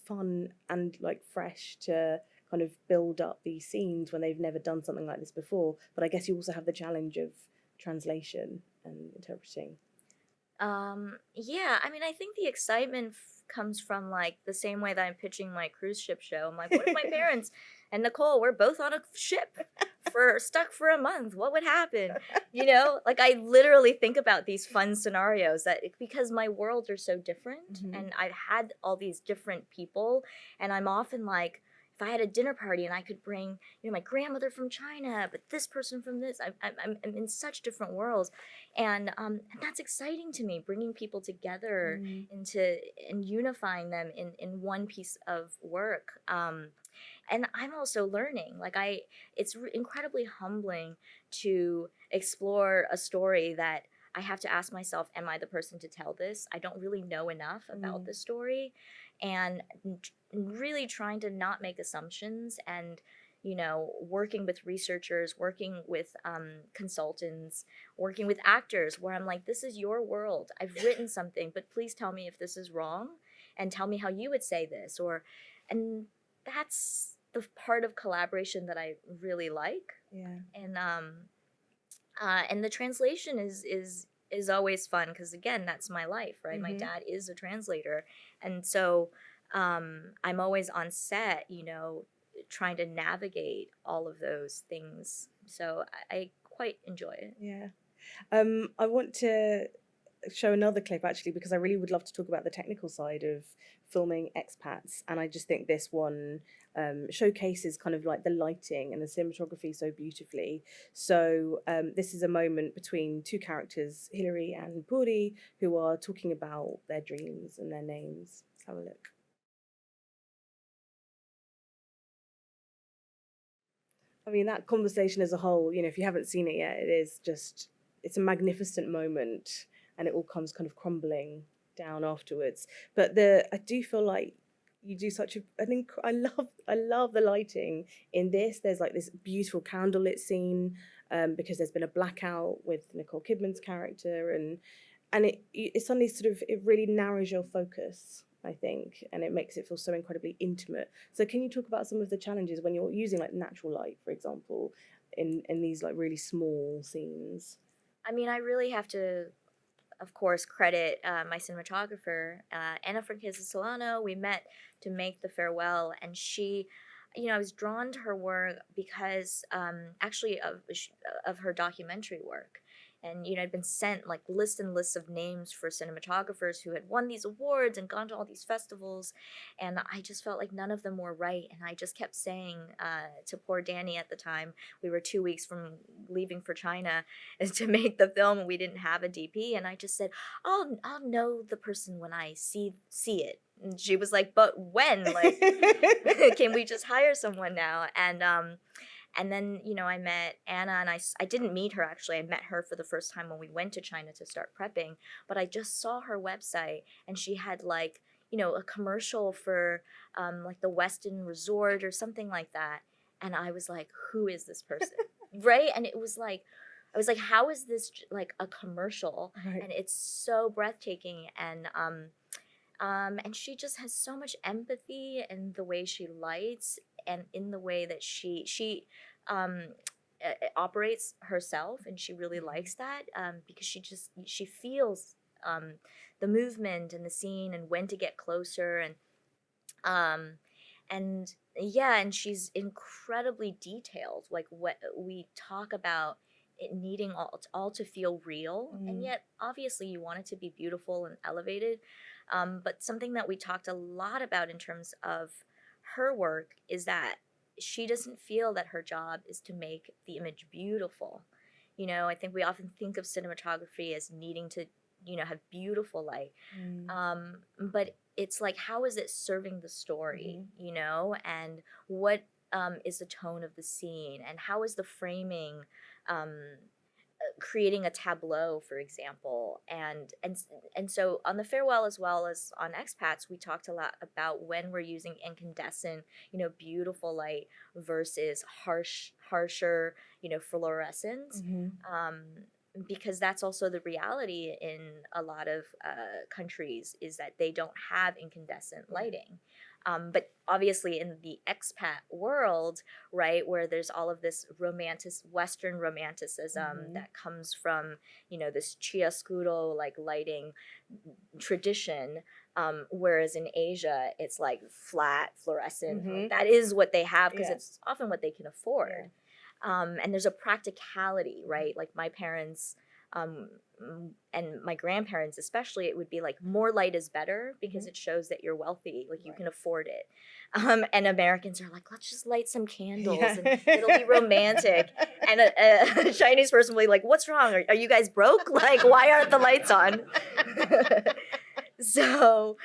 fun and like fresh to kind of build up these scenes when they've never done something like this before. But I guess you also have the challenge of translation and interpreting. Yeah, I mean, I think the excitement comes from like the same way that I'm pitching my cruise ship show. I'm like, what if my parents and Nicole were both on a ship stuck for a month? What would happen? Like I literally think about these fun scenarios because my worlds are so different, and I've had all these different people, and I'm often like, if I had a dinner party and I could bring, my grandmother from China, but this person from this, I'm in such different worlds, and that's exciting to me, bringing people together and unifying them in one piece of work. And I'm also learning. It's incredibly humbling to explore a story that I have to ask myself, am I the person to tell this? I don't really know enough about the story, and really trying to not make assumptions, and working with researchers, working with consultants, working with actors, where I'm like, this is your world. I've written something, but please tell me if this is wrong, and tell me how you would say this, and that's the part of collaboration that I really like. Yeah. And the translation is always fun, because again, that's my life, right? My dad is a translator, and so I'm always on set, trying to navigate all of those things. So I quite enjoy it. Yeah. I want to show another clip actually, because I really would love to talk about the technical side of filming Expats, and I just think this one showcases kind of like the lighting and the cinematography so beautifully. So this is a moment between two characters, Hilary and Puri, who are talking about their dreams and their names. Let's have a look. I mean, that conversation as a whole, if you haven't seen it yet, it's a magnificent moment, and it all comes kind of crumbling down afterwards. But I do feel like you do such I love the lighting in this. There's like this beautiful candlelit scene, because there's been a blackout with Nicole Kidman's character, and it suddenly it really narrows your focus, I think, and it makes it feel so incredibly intimate. So can you talk about some of the challenges when you're using like natural light, for example, in these like really small scenes? I mean, I really have to, of course, credit my cinematographer, Anna Franqueza Solano. We met to make The Farewell, and she, I was drawn to her work because actually of her documentary work. And, I'd been sent like lists and lists of names for cinematographers who had won these awards and gone to all these festivals. And I just felt like none of them were right. And I just kept saying to poor Danny at the time, we were 2 weeks from leaving for China to make the film, and we didn't have a DP. And I just said, I'll know the person when I see it. And she was like, but when? Like, can we just hire someone now? And then, I met Anna, and I didn't meet her, actually. I met her for the first time when we went to China to start prepping. But I just saw her website, and she had, like, a commercial for, like, the Westin Resort or something like that. And I was like, who is this person? Right? And it was like, I was like, how is this like a commercial? Right. And it's so breathtaking. And she just has so much empathy in the way she lights and in the way that she um, operates herself, and she really likes that because she feels the movement and the scene and when to get closer um, and yeah, and she's incredibly detailed. Like what we talk about it needing all to feel real, and yet obviously you want it to be beautiful and elevated. But something that we talked a lot about in terms of her work is that she doesn't feel that her job is to make the image beautiful. You know, I think we often think of cinematography as needing to, you know, have beautiful light. But it's like, how is it serving the story, you know, and what is the tone of the scene, and how is the framing creating a tableau, for example. And so on the farewell as well as on expats, we talked a lot about when we're using incandescent, you know, beautiful light versus harsher, you know, fluorescence. Because that's also the reality in a lot of countries, is that they don't have incandescent lighting. But obviously in the expat world, right, where there's all of this Western romanticism that comes from, you know, this chiaroscuro like lighting tradition, whereas in Asia it's like flat fluorescent. Like, that is what they have because it's often what they can afford. And there's a practicality, right? Like my parents and my grandparents especially, it would be like more light is better because it shows that you're wealthy, like you can afford it. And Americans are like, let's just light some candles and it'll be romantic. And a Chinese person will be like, what's wrong? Are you guys broke? Like, why aren't the lights on? So,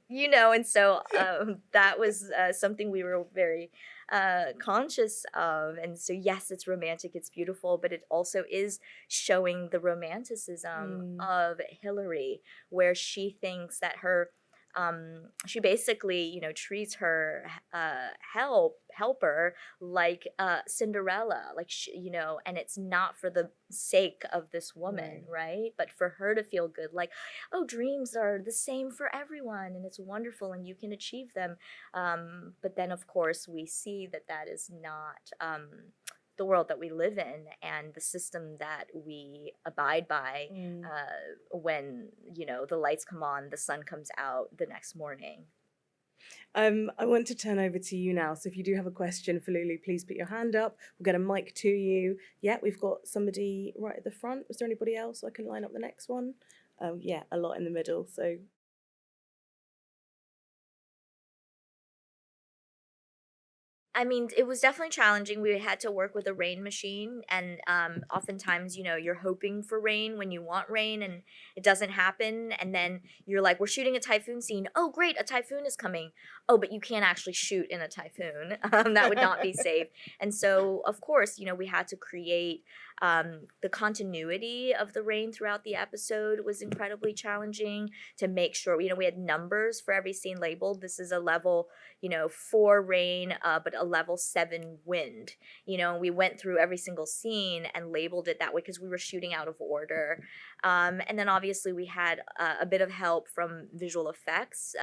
you know, and so that was something we were very conscious of. And so, yes, it's romantic, it's beautiful, but it also is showing the romanticism of Hillary, where she thinks that her she basically, you know, treats her helper like Cinderella, like you know, and it's not for the sake of this woman, right? But for her to feel good, like, oh, dreams are the same for everyone, and it's wonderful, and you can achieve them. But then, of course, we see that that is not the world that we live in and the system that we abide by when, you know, the lights come on, the sun comes out the next morning. I want to turn over to you now. So if you do have a question for Lulu, please put your hand up. We'll get a mic to you. Yeah, we've got somebody right at the front. Was there anybody else? I can line up the next one. Yeah, a lot in the middle. So I mean, it was definitely challenging. We had to work with a rain machine, and oftentimes, you know, you're hoping for rain when you want rain, and it doesn't happen. And then you're like, we're shooting a typhoon scene. Oh, great, a typhoon is coming. Oh, but you can't actually shoot in a typhoon. That would not be safe. And so, of course, you know, we had to create the continuity of the rain throughout the episode was incredibly challenging to make sure, you know, we had numbers for every scene labeled. This is a level, you know, 4 rain, but a level 7 wind. You know, we went through every single scene and labeled it that way because we were shooting out of order. And then obviously we had a bit of help from visual effects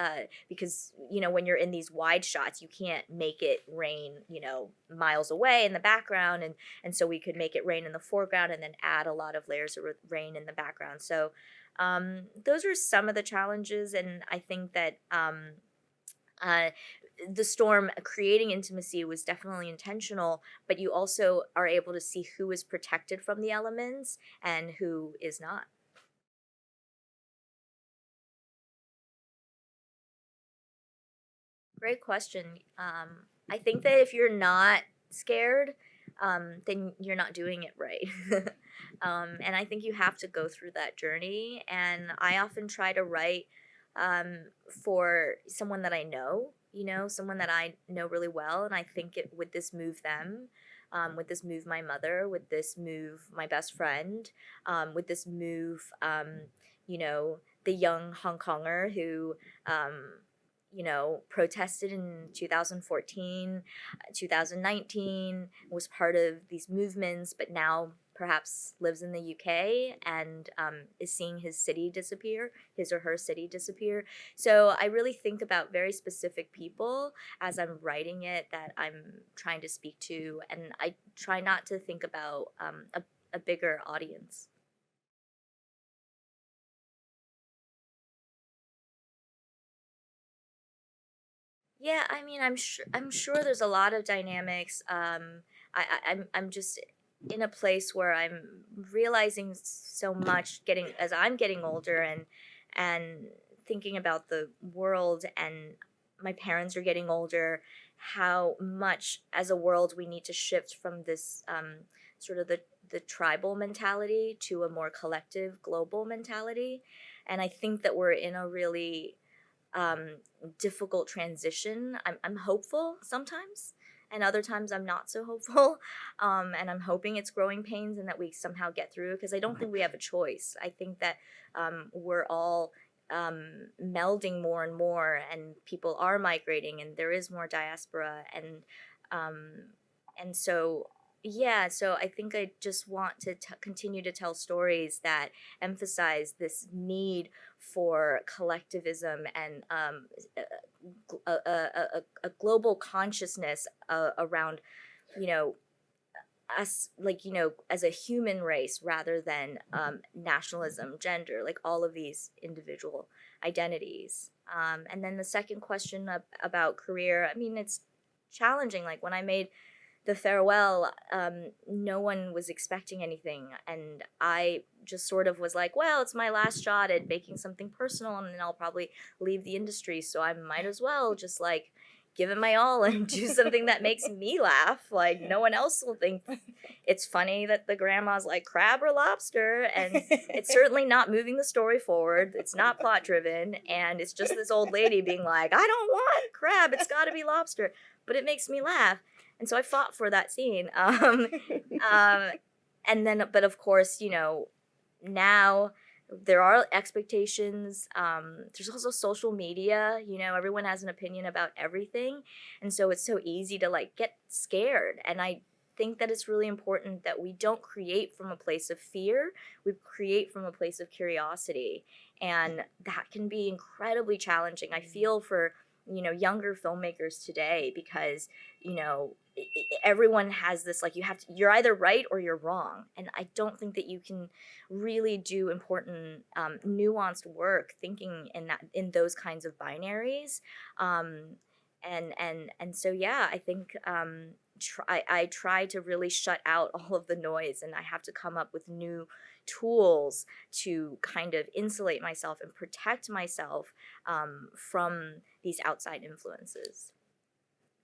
because, you know, when you're in these wide shots, you can't make it rain, you know, miles away in the background. And so we could make it rain in the foreground and then add a lot of layers of rain in the background. So those are some of the challenges. And I think that the storm creating intimacy was definitely intentional, but you also are able to see who is protected from the elements and who is not. Great question. I think that if you're not scared, then you're not doing it right. And I think you have to go through that journey. And I often try to write for someone that I know, you know, someone that I know really well. And I think would this move them? Would this move my mother? Would this move my best friend? Would this move, you know, the young Hong Konger who, you know, protested in 2014, 2019, was part of these movements, but now perhaps lives in the UK and is seeing his or her city disappear. So I really think about very specific people as I'm writing it that I'm trying to speak to, and I try not to think about a bigger audience. Yeah, I mean, I'm sure there's a lot of dynamics. I'm just in a place where I'm realizing so much as I'm getting older and thinking about the world, and my parents are getting older, how much as a world we need to shift from this sort of the tribal mentality to a more collective global mentality. And I think that we're in a really difficult transition. I'm hopeful sometimes, and other times I'm not so hopeful. And I'm hoping it's growing pains and that we somehow get through, because I don't think we have a choice. I think that we're all melding more and more, and people are migrating, and there is more diaspora, and so yeah, so I think I just want to continue to tell stories that emphasize this need for collectivism and a global consciousness around, you know, us, like, you know, as a human race rather than nationalism, gender, like all of these individual identities. And then the second question about career, I mean, it's challenging. Like when I made The Farewell, no one was expecting anything, and I just sort of was like, well, it's my last shot at making something personal, and then I'll probably leave the industry, so I might as well just like give it my all and do something that makes me laugh. Like no one else will think it's funny that the grandma's like crab or lobster, and it's certainly not moving the story forward. It's not plot driven, and it's just this old lady being like, I don't want crab, it's got to be lobster, but it makes me laugh. And so I fought for that scene. And then, but of course, you know, now there are expectations. There's also social media, you know, everyone has an opinion about everything. And so it's so easy to like get scared. And I think that it's really important that we don't create from a place of fear. We create from a place of curiosity. And that can be incredibly challenging. I feel for, you know, younger filmmakers today, because, you know, everyone has this, like, you're either right or you're wrong. And I don't think that you can really do important, nuanced work thinking in those kinds of binaries. And so, yeah, I think, I try to really shut out all of the noise, and I have to come up with new tools to kind of insulate myself and protect myself from these outside influences.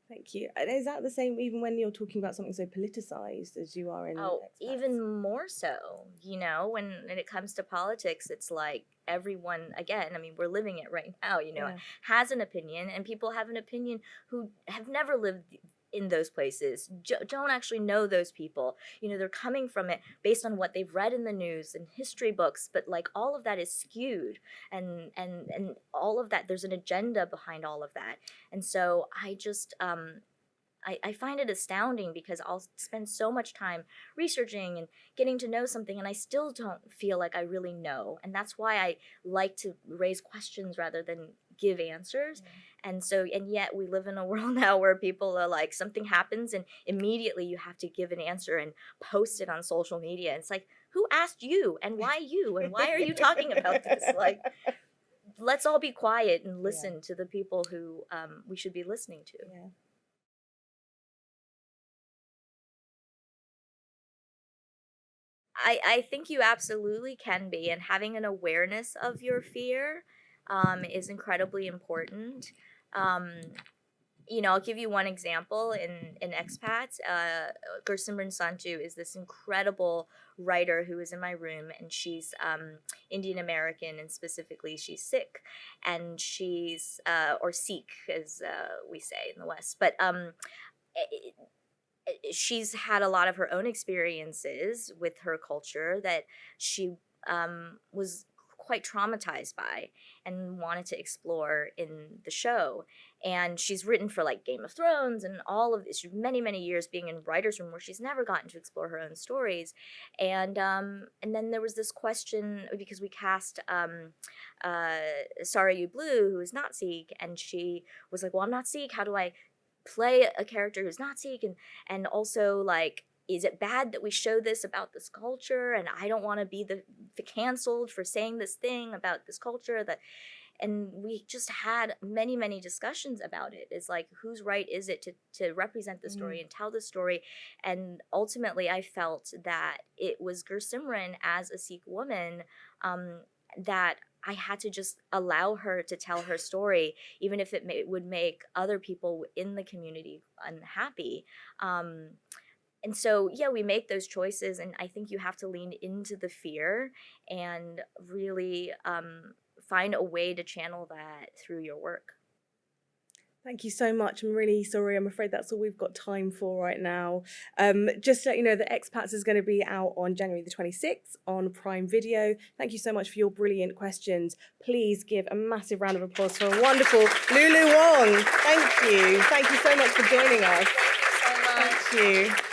Thank you. And is that the same even when you're talking about something so politicized as you are in Oh, Expats? even more so. You know, when it comes to politics, it's like everyone, again, I mean, we're living it right now, you know, Yeah. has an opinion, and people have an opinion who have never lived in those places, don't actually know those people. You know, they're coming from it based on what they've read in the news and history books, but like all of that is skewed, and all of that, there's an agenda behind all of that. And so I just I find it astounding, because I'll spend so much time researching and getting to know something, and I still don't feel like I really know. And that's why I like to raise questions rather than give answers. And so, and yet we live in a world now where people are like, something happens and immediately you have to give an answer and post it on social media. And it's like, who asked you, and why you, and why are you talking about this? Like, let's all be quiet and listen to the people who we should be listening to. Yeah. I think you absolutely can be, and having an awareness of your fear is incredibly important. You know, I'll give you one example. In Expats, Gursimran Sanju is this incredible writer who is in my room, and she's Indian American, and specifically she's Sikh, and she's or Sikh, as we say in the West, but she's had a lot of her own experiences with her culture that she was quite traumatized by and wanted to explore in the show. And she's written for like Game of Thrones and all of this, many, many years being in writer's room where she's never gotten to explore her own stories. And then there was this question, because we cast Sarah Yu Blue, who is not Sikh, and she was like, well, I'm not Sikh, how do I play a character who's not Sikh? And also, like, is it bad that we show this about this culture, and I don't want to be the canceled for saying this thing about this culture that. And we just had many, many discussions about it. It's like, whose right is it to represent the story and tell the story? And ultimately, I felt that it was Gursimran as a Sikh woman that I had to just allow her to tell her story, even if it would make other people in the community unhappy. And so, yeah, we make those choices, and I think you have to lean into the fear and really find a way to channel that through your work. Thank you so much. I'm really sorry. I'm afraid that's all we've got time for right now. Just to let you know that Expats is going to be out on January the 26th on Prime Video. Thank you so much for your brilliant questions. Please give a massive round of applause for a wonderful Lulu Wang. Thank you. Thank you so much for joining us. Thank you so much. Thank you.